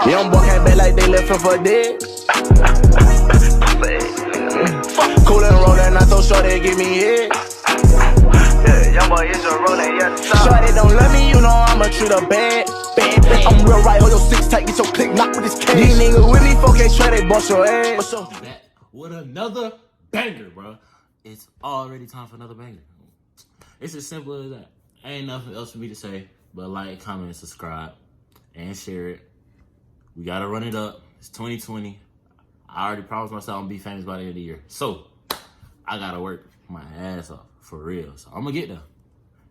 Young boy came back like they left him for dead. Cool and rollin', not so short they give me head. Yeah, young boy is a rollin', yeah. Shorty don't love me, you know I'ma treat her bad. I'm real right, hold your six tight, get your click knock with this cash. These niggas with me, 4K try they bust your ass. Back with another banger, bro. It's already time for another banger. It's as simple as that. Ain't nothing else for me to say, but like, comment, subscribe, and share it. We gotta run it up. It's 2020. I already promised myself I'm gonna be famous by the end of the year. So, I gotta work my ass off, for real. So, I'm gonna get there.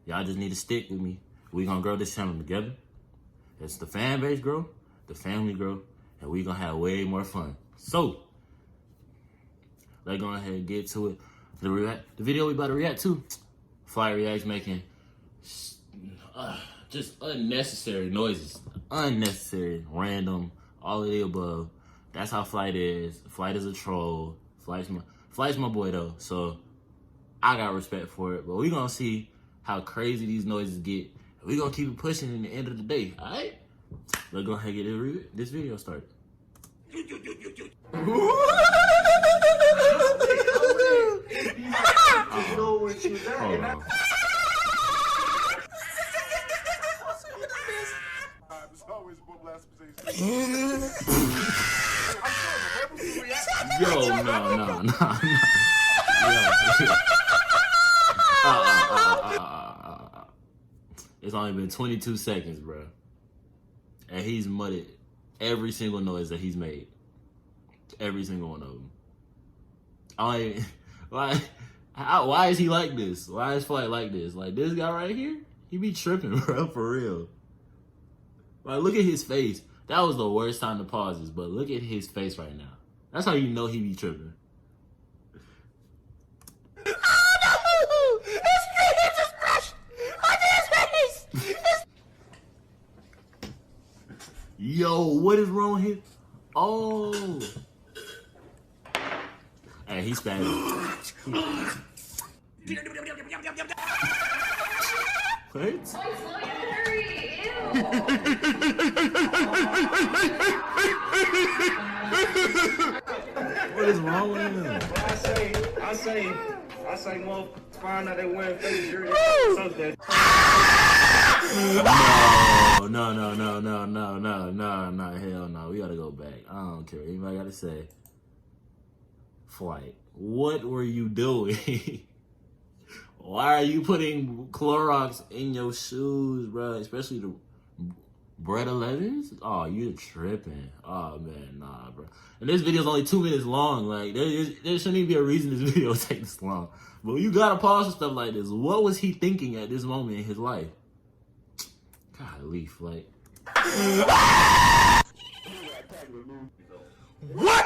Y'all just need to stick with me. We gonna grow this channel together. It's the fan base grow, the family grow, and we gonna have way more fun. So, let's go ahead and get to it. The video we about to react to, FlightReacts making just unnecessary noises. Unnecessary, random, all of the above. That's how Flight is. Flight is a troll. Flight's my boy though, so I got respect for it. But we gonna see how crazy these noises get. We gonna keep it pushing in the end of the day, all right? Let's go ahead and get this video started. Hold on. Yo, no. It's only been 22 seconds, bro. And he's mudded every single noise that he's made. Every single one of them. Why is he like this? Why is Flight like this? Like, this guy right here, he be tripping, bro, for real. Like, look at his face. That was the worst time to pause this, but look at his face right now. That's how you know he be tripping. Oh no! It's just crushed on his face! Yo, what is wrong with him? Oh. Hey, he's Spanish. What? What is wrong with him? I say more find out they wearing fake jerseys. No, hell no. We gotta go back. I don't care. Anybody gotta say. Flight, what were you doing? Why are you putting Clorox in your shoes, bro? Especially the Bread 11s? Oh, you're tripping. Oh, man, nah, bro. And this video's only 2 minutes long. Like, there shouldn't even be a reason this video take this long. But you gotta pause for stuff like this. What was he thinking at this moment in his life? Golly, Flight. What?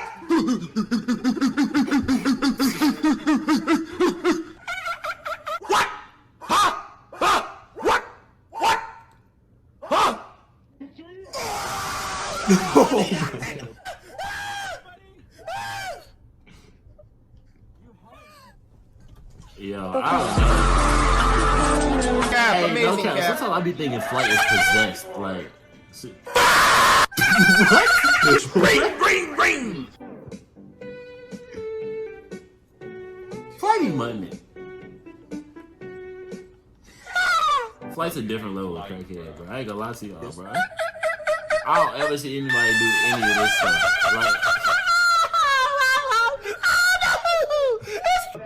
What? Huh? Huh? What? What? Huh? Yo, I don't know. Hey, no cap. Sometimes I be thinking Flight is possessed. Like, what? Green! Flighty money. Flight's a different level of crackhead, bro. I ain't gonna lie to y'all, bro. I don't ever see anybody do any of this stuff. Like,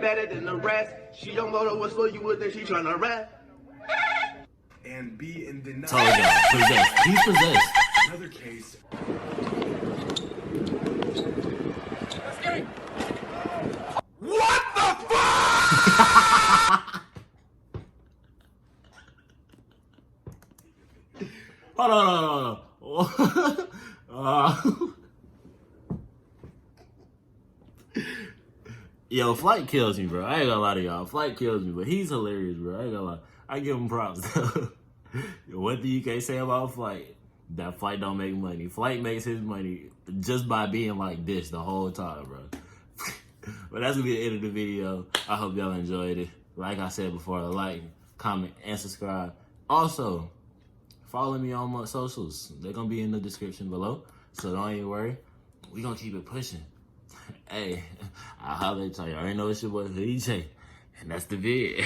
better than the rest. She don't know what's for you with that she tryna rap. And be in denial. told y'all, possessed. He's possessed. Another case. What the fuck? Hold on. Yo, Flight kills me, bro. I ain't gonna lie to y'all. Flight kills me, but he's hilarious, bro. I ain't gonna lie. I give him props, though. One thing you can't say about Flight, that Flight don't make money. Flight makes his money just by being like this the whole time, bro. But that's gonna be the end of the video. I hope y'all enjoyed it. Like I said before, like, comment, and subscribe. Also, Follow me on my socials. They're gonna be in the description below. So don't even worry. We gonna keep it pushing. Hey, I'll holler at y'all. You already know it's your boy Hoodie Jay. And that's the vid.